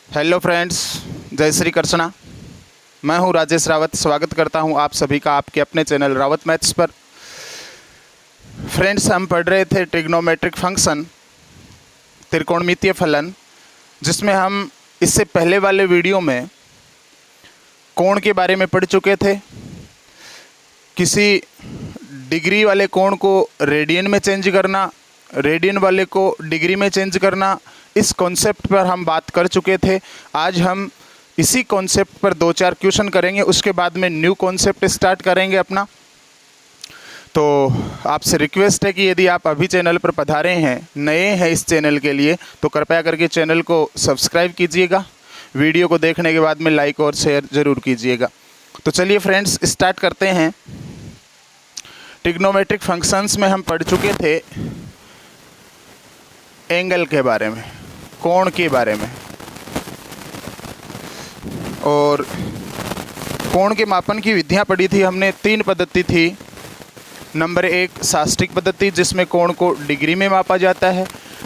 Hello friends, जय श्री कृष्णा। मैं हूं राजेश रावत। स्वागत करता हूं आप सभी का आपके अपने चैनल रावत मैथ्स पर। फ्रेंड्स, हम पढ़ रहे थे ट्रिग्नोमेट्रिक फंक्शन, त्रिकोणमितीय फलन, जिसमें हम इससे पहले वाले वीडियो में कोण के बारे में पढ़ चुके थे। किसी डिग्री वाले कोण को रेडियन में चेंज करना, रेडियन वाले को डिग्री में चेंज करना, इस कॉन्सेप्ट पर हम बात कर चुके थे। आज हम इसी कॉन्सेप्ट पर 2-4 क्वेश्चन करेंगे, उसके बाद में न्यू कॉन्सेप्ट स्टार्ट करेंगे अपना। तो आपसे रिक्वेस्ट है कि यदि आप अभी चैनल पर पधारे हैं, नए हैं इस चैनल के लिए, तो कृपया करके चैनल को सब्सक्राइब कीजिएगा। वीडियो को देखने के बाद में लाइक और शेयर ज़रूर कीजिएगा। तो चलिए फ्रेंड्स, स्टार्ट करते हैं। ट्रिग्नोमेट्रिक फंक्शंस में हम पढ़ चुके थे एंगल के बारे में, कोण के बारे में, और कोण के मापन की विधियां पढ़ी थी हमने। 3 पद्धति थी। नंबर 1 शास्त्रीय पद्धति, जिसमें कोण को डिग्री में मापा जाता है।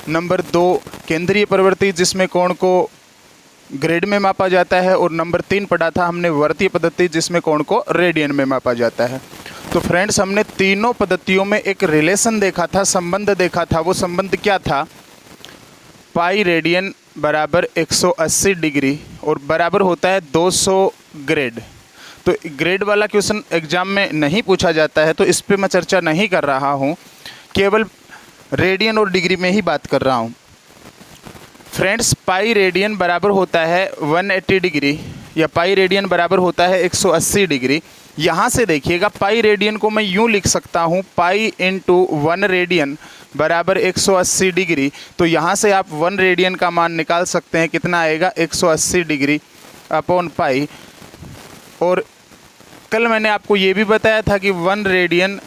नंबर 2 केंद्रीय प्रवृत्ति, जिसमें कोण को ग्रेड में मापा जाता है। और नंबर 3 पढ़ा था हमने वर्तीय पद्धति, जिसमें कोण को रेडियन में मापा जाता है। तो फ्रेंड्स, हमने तीनों पद्धतियों में एक रिलेशन देखा था, संबंध देखा था। वो संबंध क्या था? पाई रेडियन बराबर 180 डिग्री और बराबर होता है 200 ग्रेड। तो ग्रेड वाला क्वेश्चन एग्जाम में नहीं पूछा जाता है, तो इस पे मैं चर्चा नहीं कर रहा हूँ, केवल रेडियन और डिग्री में ही बात कर रहा हूँ। फ्रेंड्स, पाई रेडियन बराबर होता है 180 डिग्री, या पाई रेडियन बराबर होता है 180 डिग्री। यहाँ से देखिएगा, पाई रेडियन को मैं यूँ लिख सकता हूँ, पाई इंटू 1 रेडियन बराबर 180 डिग्री। तो यहाँ से आप 1 रेडियन का मान निकाल सकते हैं। कितना आएगा? 180 डिग्री अपॉन पाई। और कल मैंने आपको ये भी बताया था कि 1 रेडियन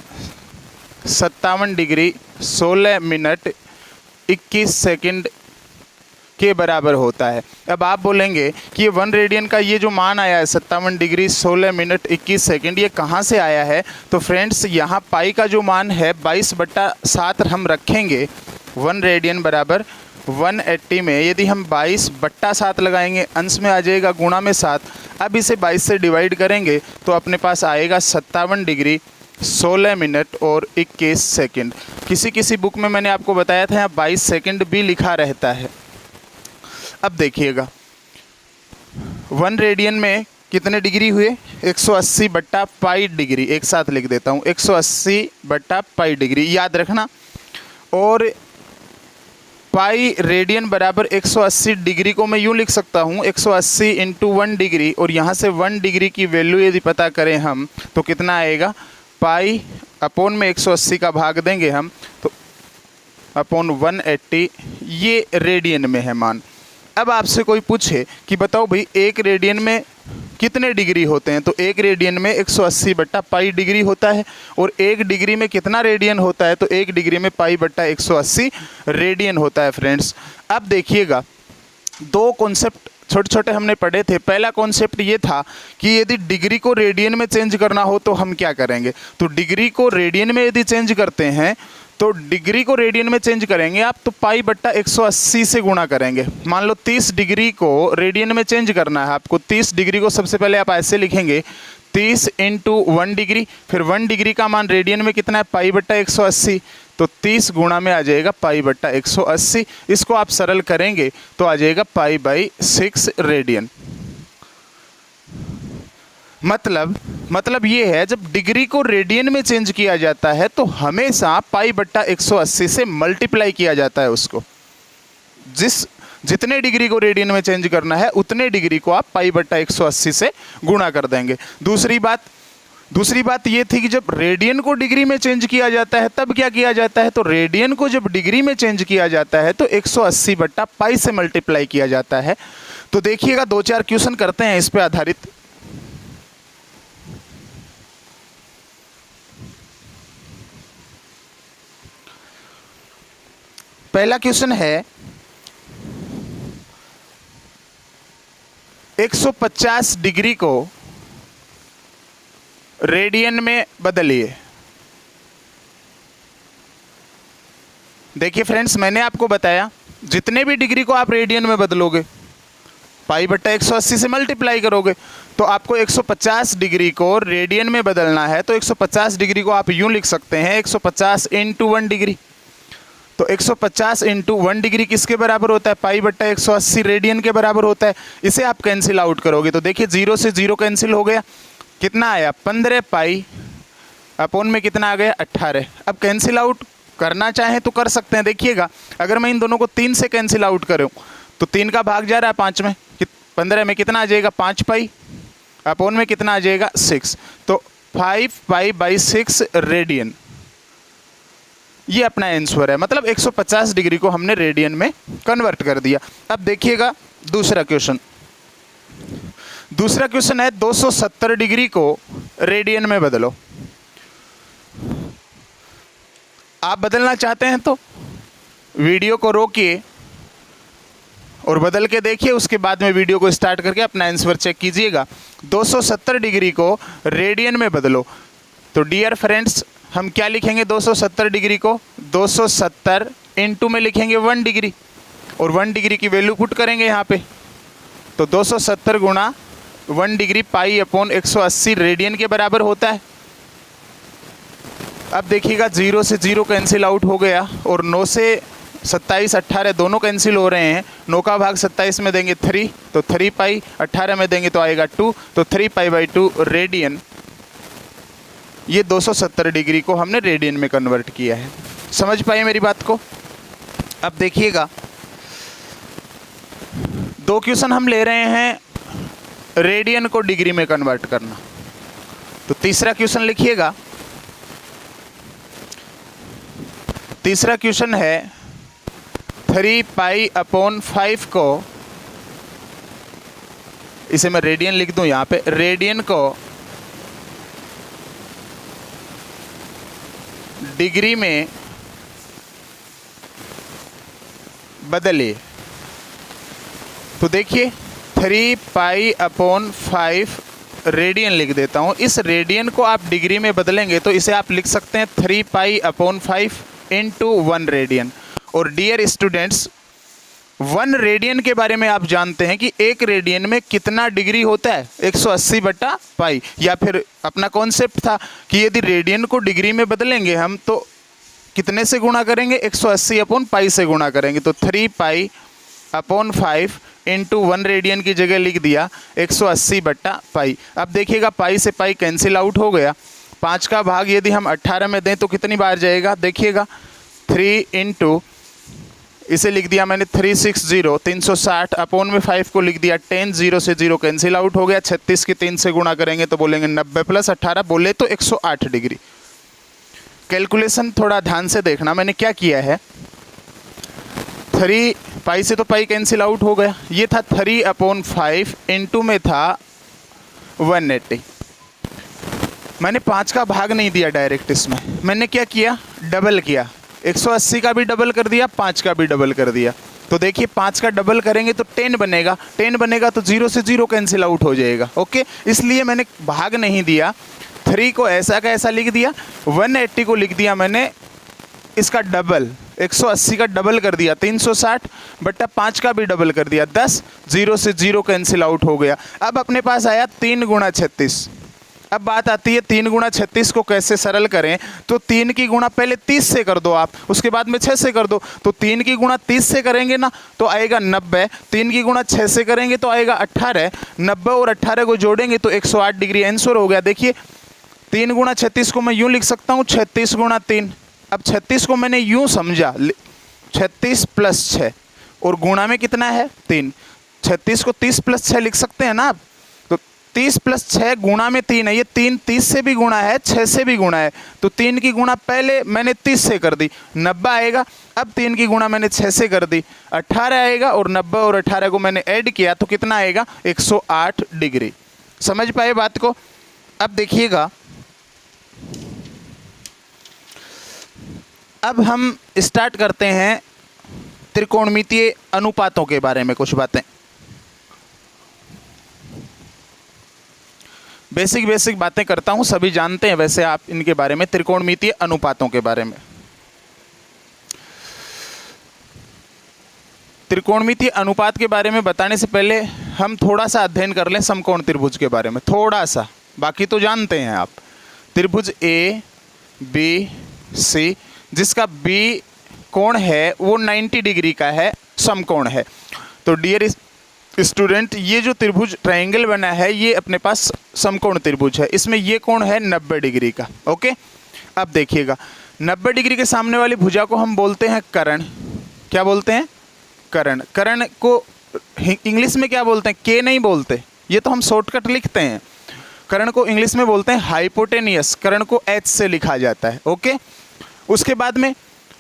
57 डिग्री 16 मिनट 21 सेकंड के बराबर होता है। अब आप बोलेंगे कि ये 1 रेडियन का ये जो मान आया है 57 डिग्री 16 मिनट 21 सेकंड, ये कहाँ से आया है? तो फ्रेंड्स, यहाँ पाई का जो मान है 22/7 हम रखेंगे। 1 रेडियन बराबर 180 में यदि हम 22/7 लगाएंगे, अंश में आ जाएगा गुणा में 7। अब इसे 22 से डिवाइड करेंगे तो अपने पास आएगा 57 डिग्री 16 मिनट और 21 सेकंड। किसी किसी बुक में मैंने आपको बताया था यहाँ 22 सेकंड भी लिखा रहता है। अब देखिएगा, 1 रेडियन में कितने डिग्री हुए? 180/पाई डिग्री। एक साथ लिख देता हूँ, 180/पाई डिग्री, याद रखना। और पाई रेडियन बराबर 180 डिग्री को मैं यूँ लिख सकता हूँ, 180 इंटू 1 डिग्री। और यहाँ से 1 डिग्री की वैल्यू यदि पता करें हम, तो कितना आएगा? पाई अपॉन में 180 का भाग देंगे हम, तो अपॉन 180, ये रेडियन में है मान। अब आपसे कोई पूछे कि बताओ भाई 1 रेडियन में कितने डिग्री होते हैं? तो 1 रेडियन में 180/पाई डिग्री होता है। और 1 डिग्री में कितना रेडियन होता है? तो 1 डिग्री में पाई/180 रेडियन होता है। फ्रेंड्स, अब देखिएगा, 2 कॉन्सेप्ट छोटे छोटे हमने पढ़े थे। पहला कॉन्सेप्ट ये था कि यदि डिग्री को रेडियन में चेंज करना हो तो हम क्या करेंगे? तो डिग्री को रेडियन में यदि चेंज करते हैं, तो डिग्री को रेडियन में चेंज करेंगे आप, तो पाई/180 से गुणा करेंगे। मान लो 30 डिग्री को रेडियन में चेंज करना है आपको। 30 डिग्री को सबसे पहले आप ऐसे लिखेंगे, 30 इंटू 1 डिग्री, फिर 1 डिग्री का मान रेडियन में कितना है? पाई/180। तो 30 गुणा में आ जाएगा पाई/180। इसको आप सरल करेंगे तो आ जाएगा पाई/6 रेडियन। मतलब ये है, जब डिग्री को रेडियन में चेंज किया जाता है तो हमेशा पाई/180 से मल्टीप्लाई किया जाता है उसको। जितने डिग्री को रेडियन में चेंज करना है उतने डिग्री को आप पाई/180 से गुणा कर देंगे। दूसरी बात ये थी कि जब रेडियन को डिग्री में चेंज किया जाता है तब क्या किया जाता है? तो रेडियन को जब डिग्री में चेंज किया जाता है तो 180/पाई से मल्टीप्लाई किया जाता है। तो देखिएगा, 2-4 क्वेश्चन करते हैं इस पे आधारित। पहला क्वेश्चन है, 150 डिग्री को रेडियन में बदलिए। देखिए फ्रेंड्स, मैंने आपको बताया जितने भी डिग्री को आप रेडियन में बदलोगे पाई बट्टा 180 से मल्टीप्लाई करोगे तो आपको 150 डिग्री को रेडियन में बदलना है, तो 150 डिग्री को आप यूं लिख सकते हैं 150 इंटू 1 डिग्री। तो 150 इंटू 1 डिग्री किसके बराबर होता है? पाई बट्टा 180 रेडियन के बराबर होता है। इसे आप कैंसिल आउट करोगे तो देखिए 0 से 0 कैंसिल हो गया, कितना आया? 15 पाई अपॉन में कितना आ गया? 18। अब कैंसिल आउट करना चाहें तो कर सकते हैं। देखिएगा अगर मैं इन दोनों को 3 से कैंसिल आउट करूं तो 3 का भाग जा रहा है 5 में, 15 में कितना आ जाएगा? 5 पाई अपॉन में कितना आ जाएगा? 6। तो 5 पाई बाई 6 रेडियन, ये अपना आंसर है। मतलब 150 डिग्री को हमने रेडियन में कन्वर्ट कर दिया। अब देखिएगा दूसरा क्वेश्चन। दूसरा क्वेश्चन है 270 डिग्री को रेडियन में बदलो। आप बदलना चाहते हैं तो वीडियो को रोकिए और बदल के देखिए, उसके बाद में वीडियो को स्टार्ट करके अपना आंसर चेक कीजिएगा। 270 डिग्री को रेडियन में बदलो तो डियर फ्रेंड्स हम क्या लिखेंगे? 270 डिग्री को 270 इंटू में लिखेंगे 1 डिग्री और 1 डिग्री की वैल्यू पुट करेंगे यहाँ पे। तो 270 गुणा 1 डिग्री पाई अपॉन 180 रेडियन के बराबर होता है। अब देखिएगा 0 से 0 कैंसिल आउट हो गया और 9 से 27 18 दोनों कैंसिल हो रहे हैं। 9 का भाग 27 में देंगे 3 तो 3 पाई, 18 में देंगे तो आएगा 2 तो 3 पाई बाई 2 रेडियन। ये 270 डिग्री को हमने रेडियन में कन्वर्ट किया है। समझ पाए मेरी बात को? अब देखिएगा 2 क्वेश्चन हम ले रहे हैं रेडियन को डिग्री में कन्वर्ट करना। तो तीसरा क्वेश्चन लिखिएगा। तीसरा क्वेश्चन है 3 पाई अपॉन 5 को, इसे मैं रेडियन लिख दूं यहाँ पे, रेडियन को डिग्री में बदलिए। तो देखिए 3 पाई अपॉन 5 रेडियन लिख देता हूँ। इस रेडियन को आप डिग्री में बदलेंगे तो इसे आप लिख सकते हैं 3 पाई अपॉन 5 इंटू 1 रेडियन। और डियर स्टूडेंट्स 1 रेडियन के बारे में आप जानते हैं कि 1 रेडियन में कितना डिग्री होता है? 180 बटा पाई। या फिर अपना कॉन्सेप्ट था कि यदि रेडियन को डिग्री में बदलेंगे हम तो कितने से गुणा करेंगे? 180 अपॉन पाई से गुणा करेंगे। तो 3 पाई अपॉन 5 इंटू 1 रेडियन की जगह लिख दिया 180 बट्टा पाई। अब देखिएगा पाई से पाई कैंसिल आउट हो गया। 5 का भाग यदि हम 18 में दें तो कितनी बार जाएगा? देखिएगा 3 इंटू, इसे लिख दिया मैंने 360 360 अपॉन में 5 को लिख दिया 10। 0 से 0 कैंसिल आउट हो गया। 36 की 3 से गुणा करेंगे तो बोलेंगे 90 प्लस 18 बोले तो 108 डिग्री। कैलकुलेशन थोड़ा ध्यान से देखना, मैंने क्या किया है 3 पाई से तो पाई कैंसिल आउट हो गया। ये था 3 अपॉन 5 इंटू में था 180। मैंने 5 का भाग नहीं दिया डायरेक्ट, इसमें मैंने क्या किया? डबल किया। 180 का भी डबल कर दिया, 5 का भी डबल कर दिया। तो देखिए 5 का डबल करेंगे तो 10 बनेगा, 10 बनेगा तो 0 से 0 कैंसिल आउट हो जाएगा। ओके, इसलिए मैंने भाग नहीं दिया। 3 को ऐसा का ऐसा लिख दिया, 180 को लिख दिया मैंने इसका डबल, 180 का डबल कर दिया 360 बट्टा 5 का भी डबल कर दिया 10। 0 से 0 कैंसिल आउट हो गया। अब अपने पास आया 3 गुणा 36। अब बात आती है 3 गुणा 36 को कैसे सरल करें? तो 3 की गुणा पहले 30 से कर दो आप, उसके बाद में 6 से कर दो। तो 3 की गुणा 30 से करेंगे ना तो आएगा 90। 3 की गुणा 6 से करेंगे तो आएगा 18। 90 और 18 को जोड़ेंगे तो 108 डिग्री आंसर हो गया। देखिए 3 गुणा 36 को मैं यूँ लिख सकता हूँ 36 गुणा 3। अब 36 को मैंने यूँ समझा 36 प्लस 6 और गुणा में कितना है 3। 36 को 30 प्लस 6 लिख सकते हैं ना आप। 30 प्लस 6 गुणा में 3 है, ये 3 30 से भी गुणा है 6 से भी गुणा है। तो 3 की गुणा पहले मैंने 30 से कर दी, 90 आएगा। अब 3 की गुणा मैंने 6 से कर दी, 18 आएगा। और 90 और 18 को मैंने ऐड किया तो कितना आएगा? 108 डिग्री। समझ पाए बात को? अब देखिएगा, अब हम स्टार्ट करते हैं त्रिकोणमितीय अनुपातों के बारे में कुछ बातें। बेसिक बातें करता हूं, सभी जानते हैं वैसे आप इनके बारे में, त्रिकोणमितीय अनुपातों के बारे में। त्रिकोणमितीय अनुपात के बारे में बताने से पहले हम थोड़ा सा अध्ययन कर लें समकोण त्रिभुज के बारे में, थोड़ा सा, बाकी तो जानते हैं आप। त्रिभुज ए बी सी, जिसका बी कोण है वो 90 डिग्री का है, समकोण है। तो डियर स्टूडेंट, ये जो त्रिभुज ट्रायंगल बना है ये अपने पास समकोण त्रिभुज है। इसमें ये कोण है 90 डिग्री का। ओके, अब देखिएगा, 90 डिग्री के सामने वाली भुजा को हम बोलते हैं कर्ण। क्या बोलते हैं? कर्ण। कर्ण को इंग्लिश में क्या बोलते हैं? के नहीं बोलते, ये तो हम शॉर्टकट लिखते हैं। कर्ण को इंग्लिश में बोलते हैं हाइपोटेनियस। कर्ण को एच से लिखा जाता है। ओके, उसके बाद में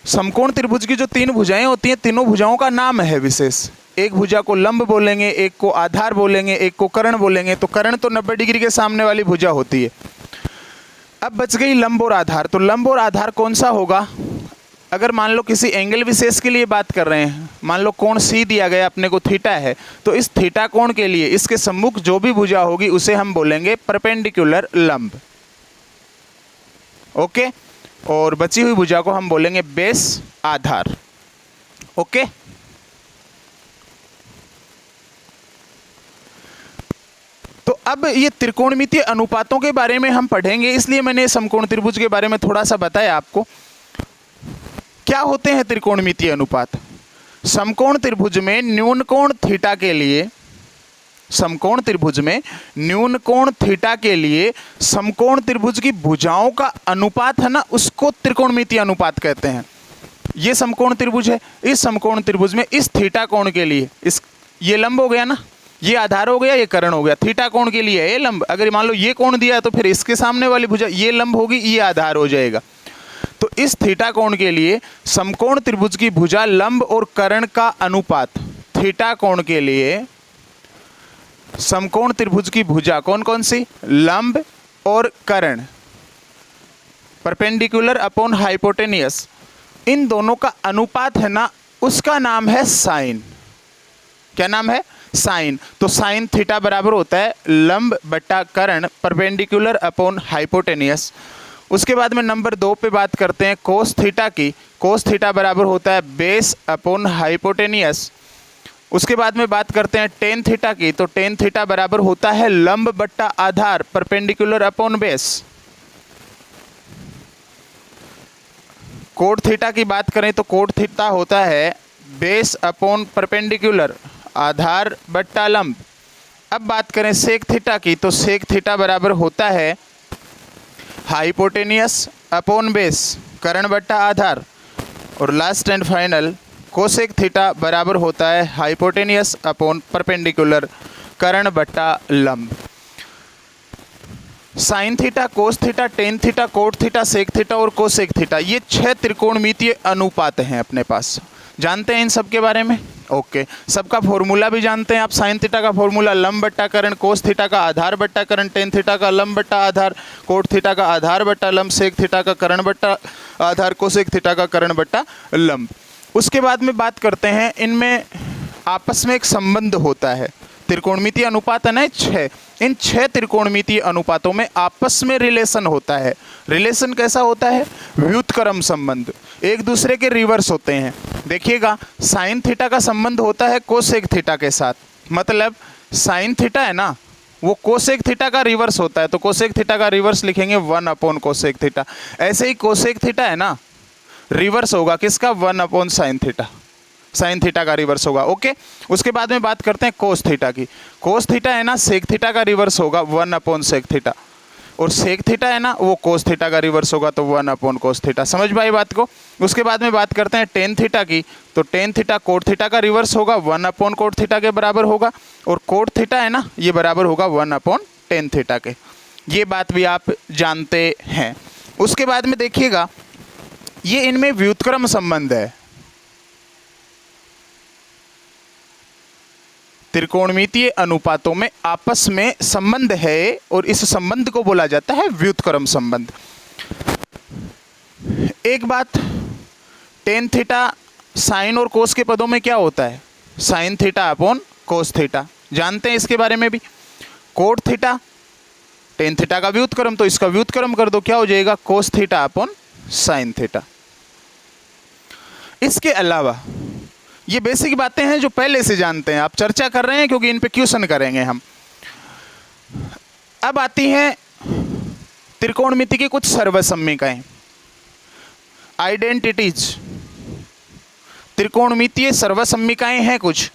समकोण त्रिभुज की जो 3 भुजाएं होती हैं, तीनों भुजाओं का नाम है विशेष। एक भुजा को लंब बोलेंगे, एक को आधार बोलेंगे, एक को कर्ण बोलेंगे। तो कर्ण तो 90 डिग्री के सामने वाली भुजा होती है। अब बच गई लंब और आधार। तो लंब और आधार कौन सा होगा? अगर मान लो किसी एंगल विशेष के लिए बात कर रहे हैं, मान लो कोण सी दिया गया अपने को थीटा है, तो इस थीटा कोण के लिए इसके सम्मुख जो भी भुजा होगी उसे हम बोलेंगे परपेंडिकुलर लंब। ओके, और बची हुई भुजा को हम बोलेंगे बेस आधार। ओके, तो अब ये त्रिकोणमितीय अनुपातों के बारे में हम पढ़ेंगे, इसलिए मैंने समकोण त्रिभुज के बारे में थोड़ा सा बताया आपको। क्या होते हैं त्रिकोणमितीय अनुपात? समकोण त्रिभुज में न्यून कोण थीटा के लिए, समकोण त्रिभुज में न्यून कोण थीटा के लिए समकोण त्रिभुज की भुजाओं का अनुपात है ना, उसको त्रिकोणमितीय अनुपात कहते हैं। ये समकोण त्रिभुज है, इस समकोण त्रिभुज में इस थीटा कोण के लिए, इस ये लंब हो गया ना, ये आधार हो गया, ये कर्ण हो गया। थीटा कोण के लिए ये लंब, अगर मान लो ये कोण दिया तो फिर इसके सामने वाली भुजा ये लंब होगी, ये आधार हो जाएगा। तो इस थीटा कोण के लिए समकोण त्रिभुज की भुजा लंब और कर्ण का अनुपात, थीटा कोण के लिए समकोण त्रिभुज की भुजा कौन कौन सी? लंब और कर्ण, परपेंडिकुलर अपॉन हाइपोटेनियस, इन दोनों का अनुपात है ना, उसका नाम है साइन। क्या नाम है? साइन। तो साइन थीटा बराबर होता है लंब बटा कर्ण, परपेंडिकुलर अपॉन हाइपोटेनियस। उसके बाद में नंबर 2 पे बात करते हैं कोस थीटा की। कोस थीटा बराबर होता है बेस अपॉन हाइपोटेनियस। उसके बाद में बात करते हैं टेन थीटा की। तो टेन थीटा बराबर होता है लंब बट्टा आधार, perpendicular upon base. Cot theta की बात करें तो कोट थीटा होता है बेस अपॉन परपेंडिकुलर, आधार बट्टा लंब। अब बात करें सेक थीटा की, तो सेक थीटा बराबर होता है हाइपोटेनियस अपॉन बेस, कर्ण बट्टा आधार। और last and final cosec theta बराबर होता है हाइपोटेनियस अपॉन परपेंडिकुलर, कर्ण बट्टा लंब। Sine theta, cos theta, tan theta, cot theta, sec theta और कोसेक थीटा, ये 6 त्रिकोणमितीय अनुपात हैं अपने पास। जानते हैं इन सब के बारे में? ओके, सबका फॉर्मूला भी जानते हैं आप। साइन थीटा का फॉर्मूला लंब बट्टा कर्ण, कोस थीटा का आधार बट्टा कर्ण, टेन थीटा का लंब बट्टा आधार, कोट थीटा का आधार बट्टा लंब, सेक थीटा का कर्ण बट्टा आधार, कोसेक थीटा का कर्ण बट्टा लंब। उसके बाद में बात करते हैं, इनमें आपस में एक संबंध होता है। त्रिकोणमितीय अनुपात है ना 6, इन 6 त्रिकोणमितीय अनुपातों में आपस में रिलेशन होता है। रिलेशन कैसा होता है? व्युत्क्रम संबंध, एक दूसरे के रिवर्स होते हैं। देखिएगा, साइन थीटा का संबंध होता है कोसेक थीटा के साथ, मतलब साइन थीटा है ना, वो कोसेक थीटा का रिवर्स होता है। तो कोसेक थीटा का रिवर्स लिखेंगे 1 अपॉन कोसेक थीटा। ऐसे ही कोसेक थीटा है ना, रिवर्स होगा किसका? 1 upon sine theta, sign theta का रिवर्स होगा। ओके, उसके बाद में बात करते हैं कोस थीटा की। कोस थीटा है ना, सेक थीटा का रिवर्स होगा 1 अपॉन सेक थीटा, और सेक थीटा है ना, वो कोस थीटा का रिवर्स होगा, तो 1 अपॉन कोस थीटा। समझ पाई बात को? उसके बाद में बात करते हैं टेन थीटा की। तो टेन थीटा कोट थीटा का रिवर्स होगा, 1 अपॉन कोट थीटा के बराबर होगा, और कोट थीटा है ना, ये बराबर होगा 1 अपॉन टेन थीटा के। ये बात भी आप जानते हैं। उसके बाद में देखिएगा, ये इनमें व्युत्क्रम संबंध है। त्रिकोणमितीय अनुपातों में आपस में संबंध है, और इस संबंध को बोला जाता है व्युत्क्रम संबंध। एक बात, टेन थीटा साइन और कोस के पदों में क्या होता है? Sine theta upon cos theta, जानते हैं इसके बारे में भी। कोट थीटा टेन थीटा का व्युत्क्रम, तो इसका व्युत्क्रम कर दो, क्या हो जाएगा? Cos theta upon sine theta. इसके अलावा ये बेसिक बातें हैं जो पहले से जानते हैं, आप चर्चा कर रहे हैं क्योंकि इन पे क्वेश्चन करेंगे हम। अब आती हैं त्रिकोणमिति की कुछ सर्वसम्मिकाएं, आइडेंटिटीज। त्रिकोणमितीय सर्वसम्मिकाएं हैं कुछ।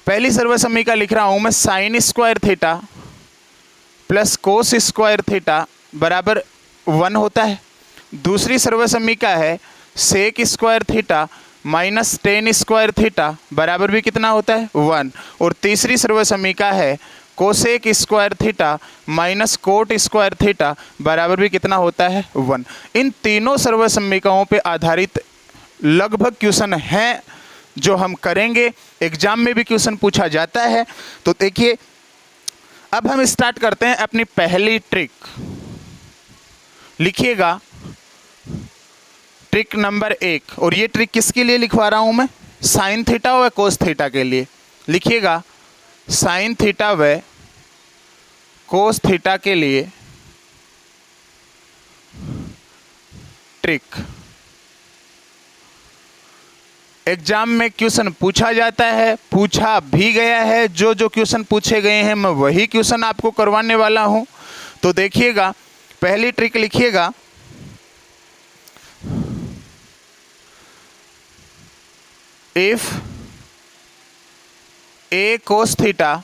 पहली सर्वसम्मिका लिख रहा हूं मैं, sine square theta plus cos square theta बराबर 1 होता है। दूसरी सर्वसम्मिका है sec square theta minus tan square theta बराबर भी कितना होता है 1। और तीसरी सर्वसम्मिका है cosec square theta minus cot square theta बराबर भी कितना होता है 1। इन तीनों सर्वसम्मिकाओं पे आधारित लगभग क्वेश्चन हैं जो हम करेंगे, एग्जाम में भी क्वेश्चन पूछा जाता है। तो देखिए, अब हम स्टार्ट करते हैं अपनी पहली ट्रिक। लिखिएगा ट्रिक नंबर 1, और ये ट्रिक किसके लिए लिखवा रहा हूं मैं, साइन थीटा व कोस थीटा के लिए। लिखिएगा साइन थीटा व कोस थीटा के लिए ट्रिक। एग्जाम में क्वेश्चन पूछा जाता है, पूछा भी गया है। जो जो क्वेश्चन पूछे गए हैं मैं वही क्वेश्चन आपको करवाने वाला हूं। तो देखिएगा, पहली ट्रिक लिखिएगा, if A cos theta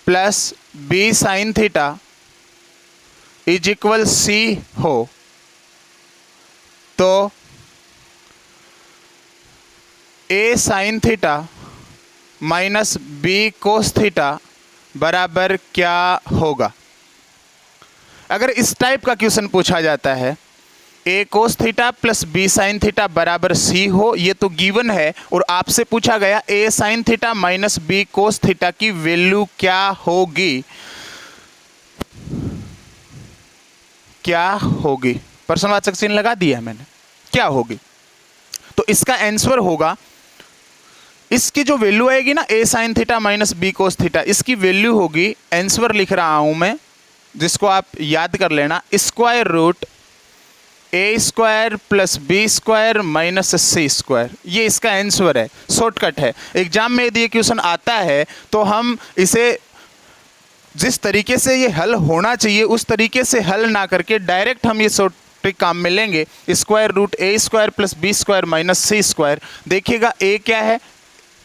plus B sine theta is equal C हो तो A sine theta minus B cos theta बराबर क्या होगा। अगर इस टाइप का क्वेश्चन पूछा जाता है, A cos theta plus B sine theta बराबर सी हो, ये तो गिवन है, और आपसे पूछा गया A sine theta minus B cos theta की वैल्यू क्या होगी, क्या होगी। प्रश्नवाचक चिन्ह लगा दिया मैंने, क्या होगी। तो इसका आंसर होगा, इसकी जो वैल्यू आएगी ना A sine theta minus B cos theta, इसकी वैल्यू होगी, आंसर लिख रहा हूं मैं जिसको आप याद कर लेना, square root A square plus B square minus C square. ये इसका आंसर है, शॉर्टकट है। एग्जाम में यदि ये क्वेश्चन आता है तो हम इसे जिस तरीके से ये हल होना चाहिए उस तरीके से हल ना करके डायरेक्ट हम ये शॉर्ट ट्रिक काम में लेंगे। Square root A square plus B square minus C square. देखिएगा ए क्या है,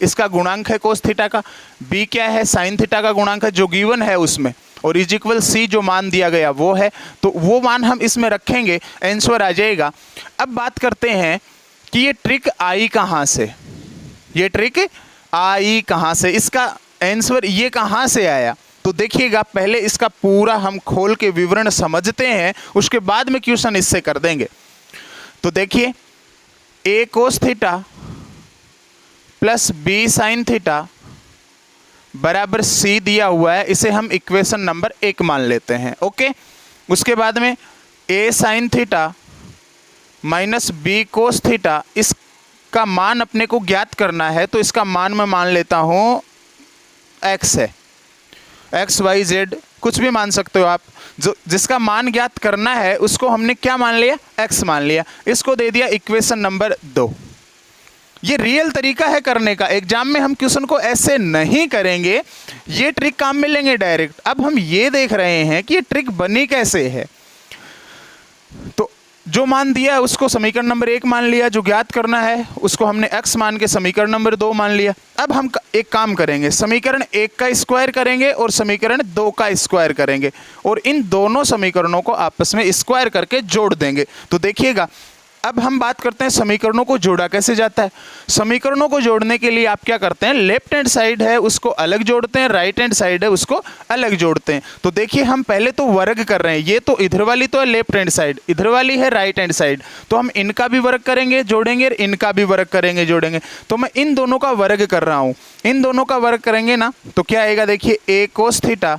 इसका गुणांक है कोस थीटा का, बी क्या है साइन थीटा का गुणांक है जो गिवन है उसमें, और इज इक्वल सी जो मान दिया गया वो है, तो वो मान हम इसमें रखेंगे, आंसर आ जाएगा। अब बात करते हैं कि ये ट्रिक आई कहाँ से, ये ट्रिक आई कहाँ से, इसका आंसर ये कहाँ से आया। तो देखिएगा, पहले इसका पूरा हम खोल के विवरण समझते हैं, उसके बाद में क्वेश्चन इससे कर देंगे। तो देखिए, A cos theta plus B sine theta बराबर सी दिया हुआ है, इसे हम इक्वेशन नंबर 1 मान लेते हैं। ओके, उसके बाद में A sine theta minus B cos theta, इसका मान अपने को ज्ञात करना है, तो इसका मान मैं मान लेता हूँ x है, एक्स वाई जेड कुछ भी मान सकते हो आप। जो जिसका मान ज्ञात करना है उसको हमने क्या मान लिया, x मान लिया, इसको दे दिया इक्वेशन नंबर 2। ये रियल तरीका है करने का। एग्जाम में हम क्वेश्चन को ऐसे नहीं करेंगे, ये ट्रिक काम में लेंगे डायरेक्ट। अब हम ये देख रहे हैं कि ये ट्रिक बनी कैसे है। तो जो मान दिया है उसको समीकरण नंबर 1 मान लिया, जो ज्ञात करना है उसको हमने x मान के समीकरण नंबर 2 मान लिया। अब हम एक काम करेंगे, समीकरण 1 का स्क्वायर करेंगे और समीकरण 2 का स्क्वायर करेंगे, और इन दोनों समीकरणों को आपस में स्क्वायर करके जोड़ देंगे। तो देखिएगा, अब हम बात करते हैं समीकरणों को जोड़ा कैसे जाता है। समीकरणों को जोड़ने के लिए आप क्या करते हैं, लेफ्ट हैंड साइड है उसको अलग जोड़ते हैं, राइट हैंड साइड है उसको अलग जोड़ते हैं। तो देखिए, हम पहले तो वर्ग कर रहे हैं, ये तो इधर वाली तो है लेफ्ट हैंड साइड, इधर वाली है राइट हैंड साइड, तो हम इनका भी वर्ग करेंगे जोड़ेंगे, इनका भी वर्ग करेंगे जोड़ेंगे। तो मैं इन दोनों का वर्ग कर रहा हूं, इन दोनों का वर्ग करेंगे ना तो क्या आएगा, देखिए A cos theta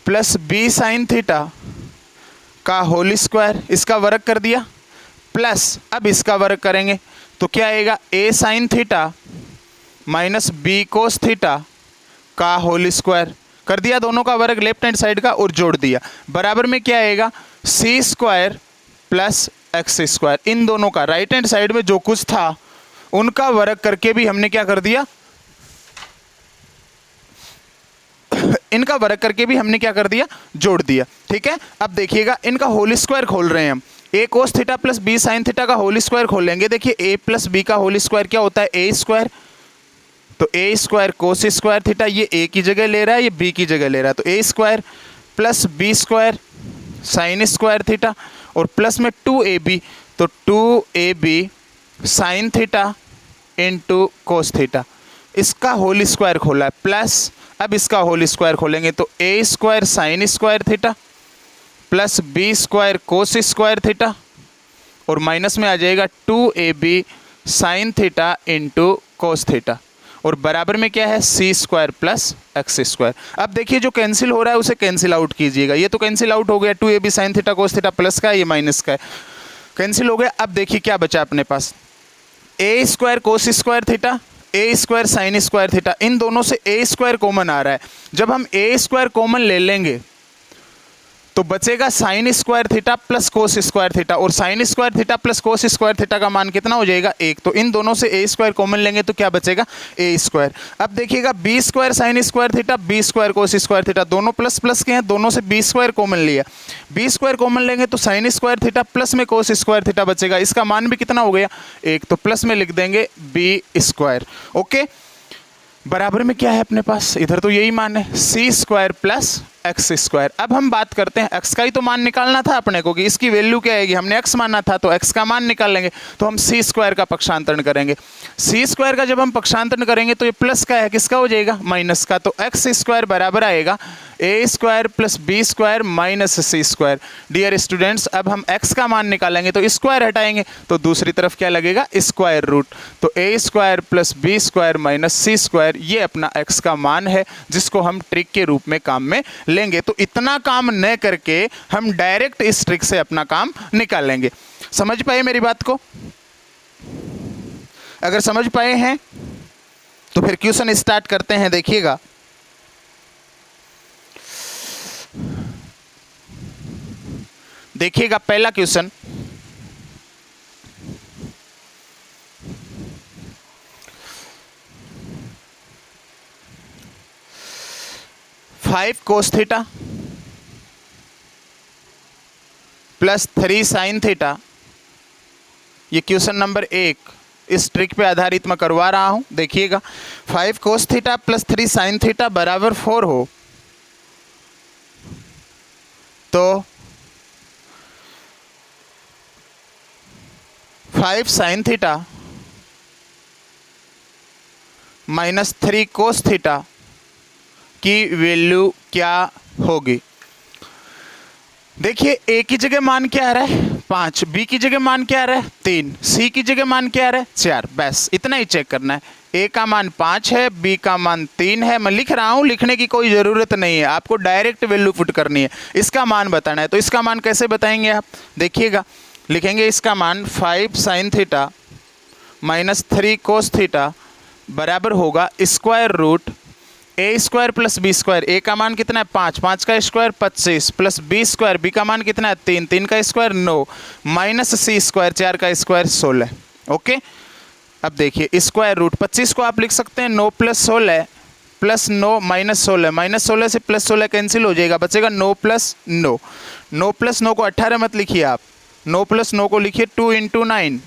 plus B sine theta का होल स्क्वायर, इसका वर्ग कर दिया, प्लस अब इसका वर्ग करेंगे तो क्या आएगा, A sine theta minus B cos theta का होल स्क्वायर, कर दिया दोनों का वर्ग लेफ्ट हैंड साइड का और जोड़ दिया, बराबर में क्या आएगा, सी स्क्वायर प्लस एक्स स्क्वायर, इन दोनों का राइट हैंड साइड में जो कुछ था उनका वर्ग करके भी हमने क्या कर दिया, इनका वर्ग करके भी हमने क्या कर दिया, जोड़ दिया। ठीक है, अब देखिएगा इनका होल स्क्वायर खोल रहे हैं हम, A cos theta plus B sine theta का होल स्क्वायर खोलेंगे। देखिए ए प्लस बी का होल स्क्वायर क्या होता है, ए स्क्वायर, तो A square cos square theta, ये ए की जगह ले रहा है, ये बी की जगह ले रहा है, तो A square plus B square sine square theta और प्लस में 2ab, तो 2ab sine theta into cos theta, इसका होल स्क्वायर खोला है, प्लस अब इसका होल स्क्वायर खोलेंगे तो A square sine square theta plus B square cos square theta और माइनस में आ जाएगा 2ab sine theta into cos theta और बराबर में क्या है, C square plus X square. अब देखिए जो कैंसिल हो रहा है उसे कैंसिल आउट कीजिएगा, ये तो कैंसिल आउट हो गया, 2ab sine theta cos theta plus का है, ये माइनस का है, कैंसिल हो गया। अब देखिए क्या बचा अपने पास, ए स्क्वायर कोस स्क्वायर थीटा, ए स्क्वायर साइन स्क्वायर थीटा, इन दोनों से ए स्क्वायर कॉमन आ रहा है, जब हम ए स्क्वायर कॉमन ले लेंगे तो बचेगा sine square theta plus cos square theta और sine square theta plus cos square theta का मान कितना हो जाएगा, 1, तो इन दोनों से ए स्क्वायर कॉमन लेंगे तो क्या बचेगा, ए स्क्वायर। अब देखिएगा B square sine square theta B square cos square theta, दोनों प्लस प्लस के हैं, दोनों से बी स्क्वायर कॉमन लिया, बी स्क्वायर कॉमन लेंगे तो साइन स्क्वायर थीटा प्लस में कोस स्क्वायर थीटा बचेगा, इसका मान भी कितना हो गया, 1, तो प्लस में लिख देंगे बी स्क्वायर। ओके, बराबर में क्या है अपने पास, इधर तो यही मान है, C square plus X square. अब हम बात करते हैं एक्स का ही तो मान निकालना था अपने को कि इसकी वैल्यू क्या आएगी, हमने एक्स माना था तो एक्स का मान निकाल लेंगे, तो हम सी स्क्वायर का पक्षांतरण करेंगे। सी स्क्वायर का जब हम पक्षांतरण करेंगे तो ये प्लस का है, किसका हो जाएगा, माइनस का, तो एक्स स्क्वायर बराबर आएगा A square plus B square minus C square. Dear students, अब हम एक्स का मान निकालेंगे तो स्क्वायर हटाएंगे तो दूसरी तरफ क्या लगेगा, स्क्वायर रूट, तो A square plus B square minus C square, ये अपना एक्स का मान है जिसको हम ट्रिक के रूप में काम में लेंगे। तो इतना काम न करके हम डायरेक्ट इस ट्रिक से अपना काम निकाल लेंगे। समझ पाए मेरी बात को? अगर समझ पाए हैं तो फिर क्वेश्चन स्टार्ट करते हैं। देखिएगा, देखिएगा पहला क्वेश्चन, फाइव कोस थीटा प्लस 3 साइन थीटा, ये क्वेश्चन नंबर 1 इस ट्रिक पे आधारित मैं करवा रहा हूं। देखिएगा 5 कोस थीटा प्लस 3 साइन थीटा बराबर 4 हो तो 5 sine theta minus 3 cos theta की वैल्यू क्या होगी। देखिए ए की जगह मान क्या आ रहा है 5, बी की जगह मान क्या आ रहा है 3, सी की जगह मान क्या आ रहा है 4, बस इतना ही चेक करना है। ए का मान 5 है, बी का मान 3 है, मैं लिख रहा हूँ, लिखने की कोई ज़रूरत नहीं है, आपको डायरेक्ट वैल्यू पुट करनी है, इसका मान बताना है। तो इसका मान कैसे बताएंगे आप, देखिएगा लिखेंगे इसका मान 5 sine theta minus 3 cos theta बराबर होगा square root A square plus B square, A का मान कितना है 5, 5 का square 25 plus B square, B का मान कितना है 3, 3 का स्क्वायर 9 माइनस सी स्क्वायर, 4 का स्क्वायर 16। ओके, अब देखिए स्क्वायर रूट 25 को आप लिख सकते हैं 9 प्लस 16 प्लस 9 माइनस 16, माइनस 16 से प्लस 16 कैंसिल हो जाएगा, बचेगा 9 प्लस 9, 9 प्लस 9 को 18 मत लिखिए आप, 9 प्लस 9 को लिखिए 2 इंटू 9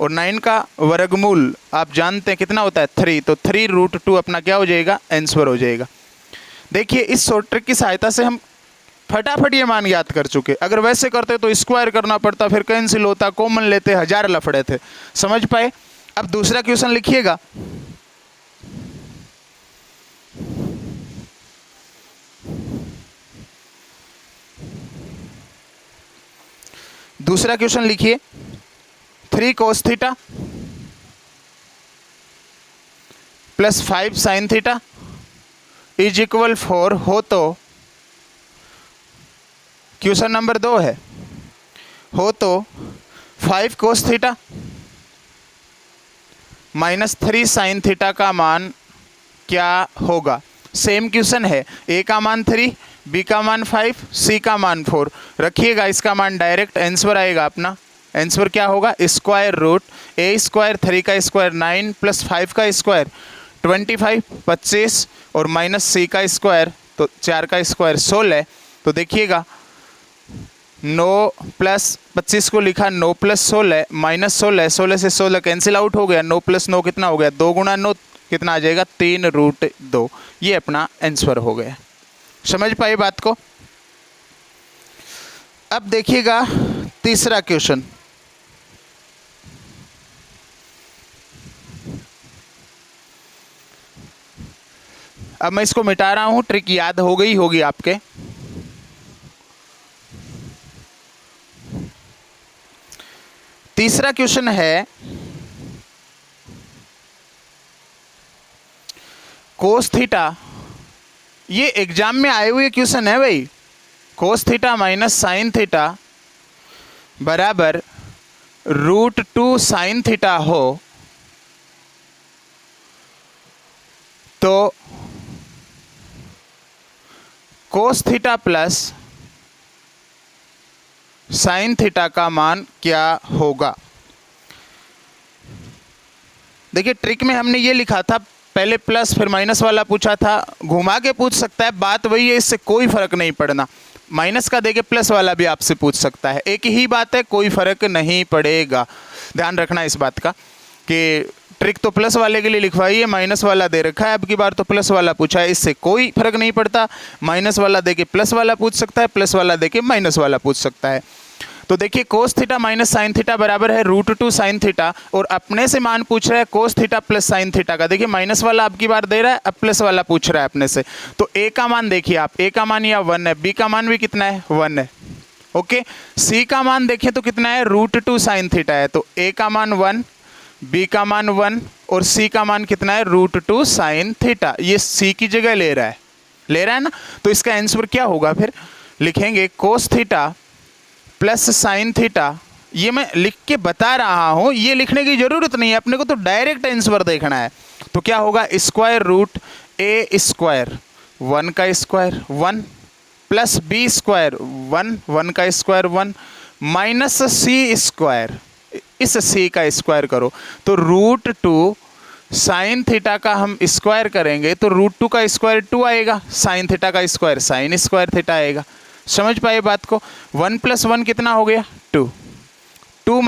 और 9 का वर्गमूल आप जानते हैं कितना होता है 3, तो 3 रूट 2 अपना क्या हो जाएगा, आंसर हो जाएगा। देखिए इस शॉर्ट ट्रिक की सहायता से हम फटाफट ये मान याद कर चुके, अगर वैसे करते तो स्क्वायर करना पड़ता, फिर कैंसिल होता, कॉमन लेते, हजार लफड़े थे। समझ पाए? अब दूसरा क्वेश्चन लिखिएगा, दूसरा क्वेश्चन लिखिए 3 cos theta plus 5 sine theta is equal 4 हो तो, क्वेश्चन नंबर 2 है, हो तो 5 कोस थीटा माइनस 3 साइन थीटा का मान क्या होगा। सेम क्वेश्चन है, ए का मान 3, बी का मान 5, सी का मान 4 रखिएगा, इसका मान डायरेक्ट आंसर आएगा अपना। आंसर क्या होगा, स्क्वायर रूट ए स्क्वायर 3 का स्क्वायर 9 प्लस 5 का स्क्वायर 25 25 और माइनस सी का स्क्वायर तो 4 का स्क्वायर 16। तो देखिएगा 9 प्लस 25 को लिखा 9 प्लस 16 माइनस 16, 16 से 16 कैंसिल आउट हो गया, 9 प्लस 9 कितना हो गया, 2 गुणा 9 कितना आ जाएगा 3√2। ये अपना आंसर हो गया। समझ पाए बात को। अब देखिएगा तीसरा क्वेश्चन। अब मैं इसको मिटा रहा हूं, ट्रिक याद हो गई होगी आपके। तीसरा क्वेश्चन है कोस थीटा, ये एग्जाम में आए हुए क्वेश्चन है भाई। कोस थीटा माइनस साइन थीटा बराबर √2 साइन थीटा हो तो कोस थीटा प्लस साइन थीटा का मान क्या होगा। देखिए ट्रिक में हमने ये लिखा था, पहले प्लस फिर माइनस वाला पूछा था, घुमा के पूछ सकता है, बात वही है, इससे कोई फर्क नहीं पड़ना। माइनस का देके प्लस वाला भी आपसे पूछ सकता है, एक ही बात है, कोई फर्क नहीं पड़ेगा। ध्यान रखना इस बात का कि ट्रिक तो प्लस वाले के लिए लिखवाई है, माइनस वाला दे रखा है, अब की बार तो प्लस वाला पूछा है, इससे कोई फर्क नहीं पड़ता। माइनस वाला देके प्लस वाला पूछ सकता है, प्लस वाला देके माइनस वाला पूछ सकता है। तो देखिए कोस थीटा माइनस साइन थीटा बराबर है √2 साइन थीटा, और अपने से मान पूछ रहा है कोस थीटा प्लस साइन थीटा का। देखिए माइनस वाला अब की बार दे रहा है, अब प्लस वाला पूछ रहा है अपने से। तो ए का मान देखिए आप, ए का मान या 1 है, बी का मान भी कितना है 1 है। ओके, सी का मान देखिए तो कितना है √2 साइन थीटा है, तो ए का मान 1, बी का मान 1 और सी का मान कितना है √2 साइन थीटा। ये सी की जगह ले रहा है ना। तो इसका आंसर क्या होगा, फिर लिखेंगे कोस थीटा प्लस साइन थीटा। ये मैं लिख के बता रहा हूं, ये लिखने की जरूरत नहीं है अपने को, तो डायरेक्ट आंसर देखना है। तो क्या होगा, स्क्वायर रूट ए स्क्वायर 1 का स्क्वायर 1 प्लस बी स्क्वायर 1 1 का स्क्वायर 1 माइनस सी स्क्वायर, इस सी का स्क्वायर करो तो √2 साइन थीटा का हम स्क्वायर करेंगे तो √2 का स्क्वायर 2 आएगा, साइन थीटा का स्क्वायर साइन स्क्वायर थीटा आएगा। समझ पाए बात को। 1 + 1 कितना हो गया 2, 2 -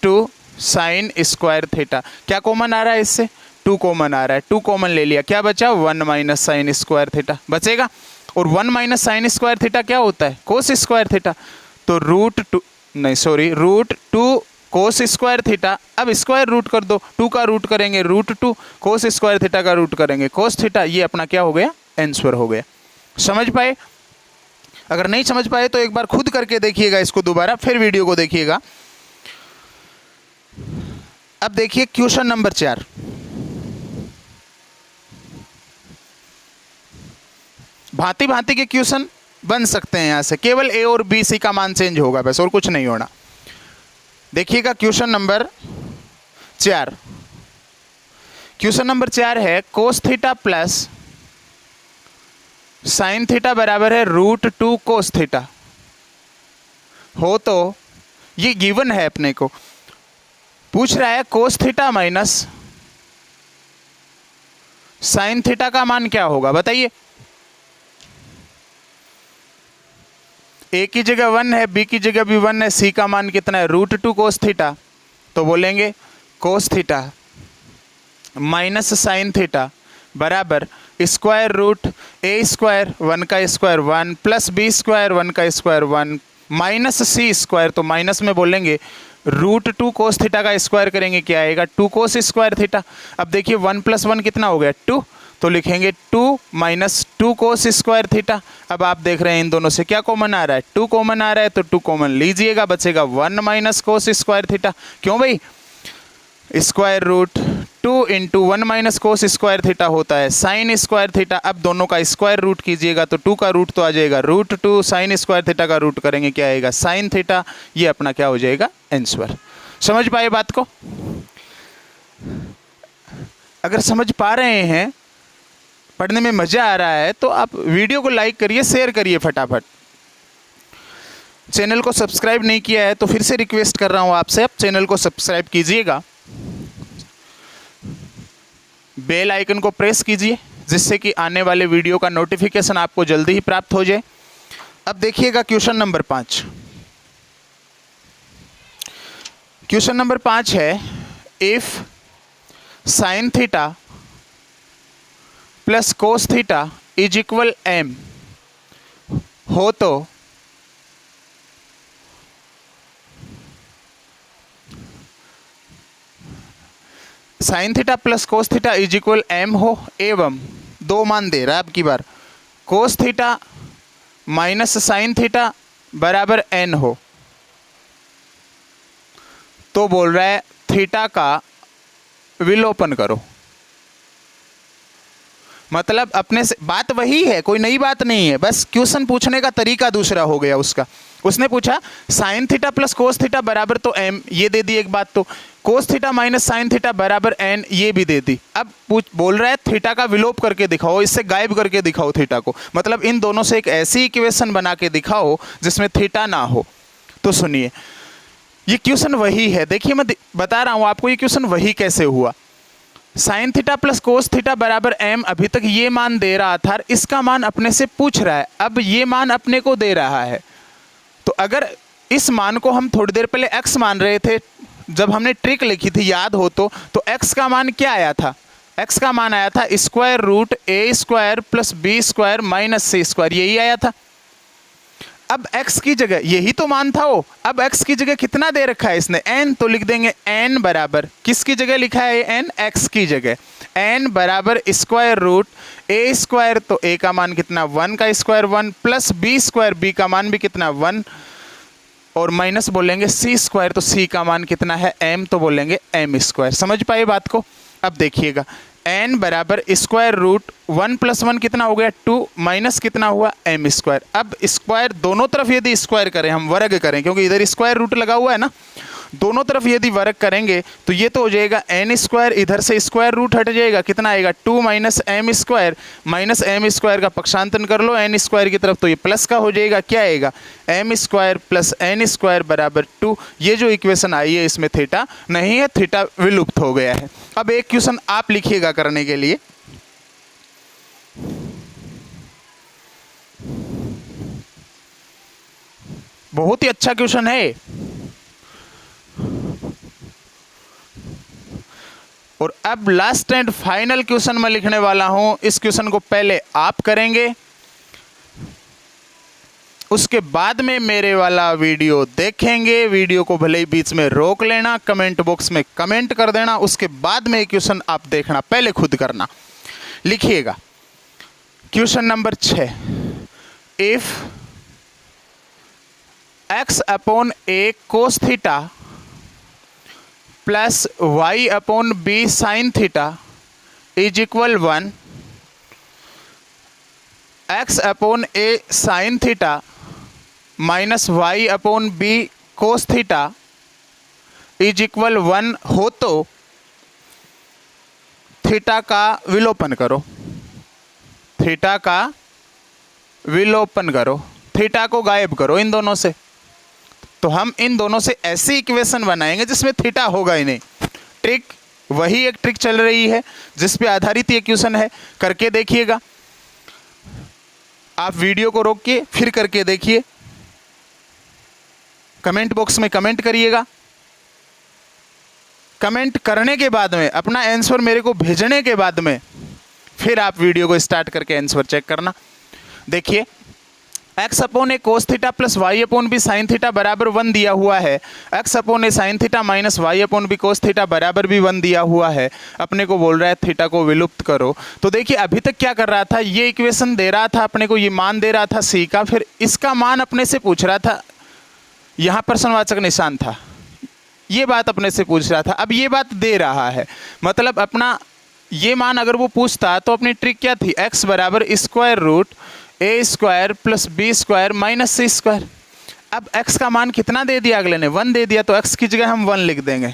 2 साइन स्क्वायर थीटा। क्या कॉमन आ रहा है इससे, 2 कॉमन आ रहा है, 2 कॉमन ले लिया, क्या बचा 1 - साइन स्क्वायर थीटा बचेगा। और 1 - साइन स्क्वायर थीटा क्या होता है, कोस स्क्वायर थीटा। तो √2 कोस स्क्वायर थीटा, अब स्क्वायर रूट कर दो, 2 का रूट करेंगे √2, कोस स्क्वायर थीटा का रूट करेंगे कोस थीटा। ये अपना क्या हो गया, आंसर हो गया। समझ पाए। अगर नहीं समझ पाए तो एक बार खुद करके देखिएगा इसको दोबारा, फिर वीडियो को देखिएगा। अब देखिए क्वेश्चन नंबर 4। भांति भांति के क्वेश्चन बन सकते हैं यहां से, केवल ए और बी सी का मान चेंज होगा बस, और कुछ नहीं होना। देखिएगा क्वेश्चन नंबर 4। क्वेश्चन नंबर 4 है कोस थीटा प्लस साइन थीटा बराबर है √2 कोस थीटा हो तो ये गिवन है, अपने को पूछ रहा है कोस थीटा माइनस साइन थीटा का मान क्या होगा, बताइए। ए की जगह 1 है, बी की जगह भी 1 है, सी का मान कितना है √2 कोस थीटा। तो बोलेंगे कोस थीटा माइनस साइन थीटा बराबर स्क्वायर रूट ए स्क्वायर 1 का स्क्वायर 1 प्लस बी स्क्वायर 1 का स्क्वायर 1 माइनस सी स्क्वायर। तो माइनस में बोलेंगे √2 कोस थीटा का स्क्वायर करेंगे, क्या आएगा 2 कोस स्क्वायर थीटा। अब देखिए 1 + 1 कितना हो गया 2, तो लिखेंगे 2 - 2 कोस स्क्वायर थीटा। अब आप देख रहे हैं इन दोनों से क्या कॉमन आ रहा है, 2 कॉमन आ रहा है, तो 2 कॉमन लीजिएगा, बचेगा 1 - कोस स्क्वायर थीटा। क्यों भाई, square root 2 × 1 - cos square theta होता है साइन स्क्वायर थीटा। अब दोनों का स्क्वायर रूट कीजिएगा तो 2 का रूट तो आ जाएगा √2 साइन स्क्वायर थीटा का रूट करेंगे, क्या आएगा साइन थीटा। ये अपना क्या हो जाएगा आंसर। समझ पाए बात को। अगर समझ पा रहे हैं पढ़ने में मज़ा आ रहा है तो आप वीडियो को लाइक करिए, शेयर करिए फटाफट। चैनल को सब्सक्राइब नहीं किया है तो फिर से रिक्वेस्ट कर रहा हूँ आपसे, आप चैनल को सब्सक्राइब कीजिएगा, बेल आइकन को प्रेस कीजिए जिससे कि आने वाले वीडियो का नोटिफिकेशन आपको जल्दी ही प्राप्त हो जाए। अब देखिएगा क्वेश्चन नंबर 5। क्वेश्चन नंबर 5 है, if sine theta plus cos theta is equal M हो तो sine theta plus cos theta is equal M हो एवं दो मान दे रहा है अब की बार, cos theta minus sine theta बराबर एन हो, तो बोल रहा है थीटा का विलोपन करो। मतलब अपने से बात वही है, कोई नई बात नहीं है, बस क्वेश्चन पूछने का तरीका दूसरा हो गया उसका। उसने पूछा sign theta plus cos theta बराबर तो एम, ये दे दी एक बात, तो कोस थीटा माइनस साइन थीटा बराबर एन, ये भी दे दी। अब बोल रहा है थीटा का विलोप करके दिखाओ, इससे गायब करके दिखाओ थीटा को, मतलब इन दोनों से एक ऐसी इक्वेशन बना के दिखाओ जिसमें थीटा ना हो। तो सुनिए, ये क्वेश्चन वही है, देखिए मैं बता रहा हूँ आपको ये क्वेश्चन वही कैसे हुआ। Sign theta plus cos theta बराबर एम, अभी तक ये मान दे रहा था, इसका मान अपने से पूछ रहा है, अब ये मान अपने को दे रहा है। तो अगर इस मान को हम थोड़ी देर पहले x मान रहे थे, जब हमने ट्रिक लिखी थी याद हो तो x का मान क्या आया था? x का मान आया था square root A square plus B square minus C square, यही आया था। अब x की जगह यही तो मान था वो, अब x की जगह कितना दे रखा है इसने? n, तो लिख देंगे n बराबर, किसकी जगह लिखा है n? x की जगह, n बराबर स्क्वायर रूट a स्क्वायर, तो a का मान कितना 1 का square 1 plus b square, b का मान भी कितना 1, और माइनस बोलेंगे c स्क्वायर, तो c का मान कितना है m, तो बोलेंगे m स्क्वायर। समझ पाए बात को? अब देखिएगा n बराबर स्क्वायर रूट 1 प्लस 1 कितना हो गया 2, माइनस कितना हुआ m स्क्वायर। अब स्क्वायर दोनों तरफ यदि स्क्वायर करें, हम वर्ग करें क्योंकि इधर स्क्वायर रूट लगा हुआ है ना, दोनों तरफ यदि वर्ग करेंगे तो ये तो हो जाएगा n स्क्वायर, इधर से स्क्वायर रूट हट जाएगा, कितना आएगा 2 minus m square, minus m square का पक्षांतन कर लो n स्क्वायर की तरफ, तो ये प्लस का हो जाएगा, क्या आएगा m square plus n square बराबर 2। ये जो इक्वेशन आई है इसमें थीटा नहीं है, थीटा विलुप्त हो गया है। अब एक क्वेश्चन आप लिखिएगा करने के लिए, बहुत ही अच्छा क्वेश्चन है, और अब लास्ट एंड फाइनल क्वेश्चन मैं लिखने वाला हूं। इस क्वेश्चन को पहले आप करेंगे, उसके बाद में मेरे वाला वीडियो देखेंगे। वीडियो को भले ही बीच में रोक लेना, कमेंट बॉक्स में कमेंट कर देना, उसके बाद में क्वेश्चन आप देखना, पहले खुद करना। लिखिएगा question number 6, if x upon a cos theta plus y upon b sign theta is equal 1, x upon a sign theta minus y upon b cos theta is equal 1 हो तो थीटा का विलोपन करो। थीटा का विलोपन करो, theta को गायब करो इन दोनों से। तो हम इन दोनों से ऐसी इक्वेशन बनाएंगे जिसमें थीटा होगा ही नहीं। ट्रिक वही एक ट्रिक चल रही है जिस पे आधारित ये क्वेश्चन है, करके देखिएगा। आप वीडियो को रोक के फिर करके देखिए, कमेंट बॉक्स में कमेंट करिएगा। कमेंट करने के बाद में अपना आंसर मेरे को भेजने के बाद में फिर आप वीडियो को स्टार्ट करके आंसर चेक करना। देखिए x upon A cos theta plus Y upon B sine theta बराबर 1 दिया हुआ है, x upon A sine theta minus Y upon B cos theta बराबर भी 1 दिया हुआ है। अपने को बोल रहा है थीटा को विलुप्त करो। तो देखिए अभी तक क्या कर रहा था, ये इक्वेशन दे रहा था अपने को, ये मान दे रहा था c का, फिर इसका मान अपने से पूछ रहा था, यहाँ प्रश्नवाचक निशान था, ये बात अपने से पूछ रहा था, अब ये बात दे रहा है। मतलब अपना ये मान अगर वो पूछता तो अपनी ट्रिक क्या थी, x बराबर square root A square plus B square minus C square. अब x का मान कितना दे दिया अगले ने, 1 दे दिया, तो x की जगह हम 1 लिख देंगे।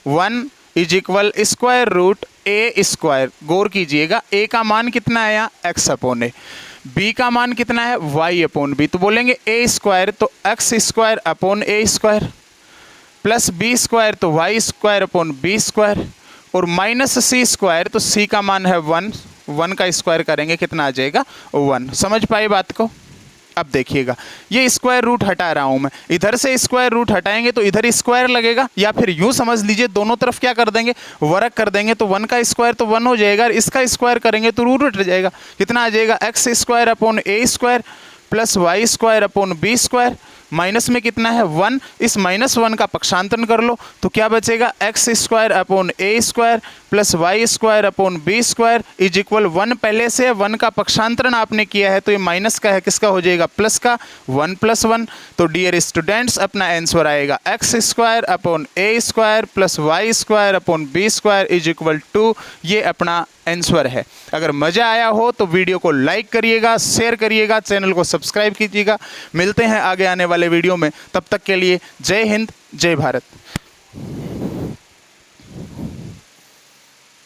1 is equal square root A square, गौर कीजिएगा ए का मान कितना है यहाँ एक्स अपॉन ए, बी का मान कितना है वाई अपॉन बी, तो बोलेंगे ए स्क्वायर तो X square upon A square plus B square तो Y square upon B square और माइनस सी स्क्वायर तो सी का मान है 1, 1 का स्क्वायर करेंगे कितना आ जाएगा 1। समझ पाए बात को? अब देखिएगा ये स्क्वायर रूट हटा रहा हूं मैं, इधर से स्क्वायर रूट हटाएंगे तो इधर स्क्वायर लगेगा, या फिर यूं समझ लीजिए दोनों तरफ क्या कर देंगे वर्ग कर देंगे, तो 1 का स्क्वायर तो 1 हो जाएगा और इसका स्क्वायर करेंगे तो रूट हट जाएगा, कितना आ जाएगा X square upon A square plus Y square upon B square, minus में कितना है 1, इस -1 का पक्षांतरण कर लो तो क्या बचेगा X square upon A square plus Y square upon B square is equal 1, पहले से 1 का पक्षांतरण आपने किया है तो ये माइनस का है, किसका हो जाएगा प्लस का 1 + 1। तो डियर स्टूडेंट्स अपना आंसर आएगा X square upon A square plus Y square upon B square is equal to, ये अपना आंसर है। अगर मज़ा आया हो तो वीडियो को लाइक करिएगा, शेयर करिएगा, चैनल को सब्सक्राइब कीजिएगा। मिलते हैं आगे आने वाले वीडियो में, तब तक के लिए जय हिंद जय भारत।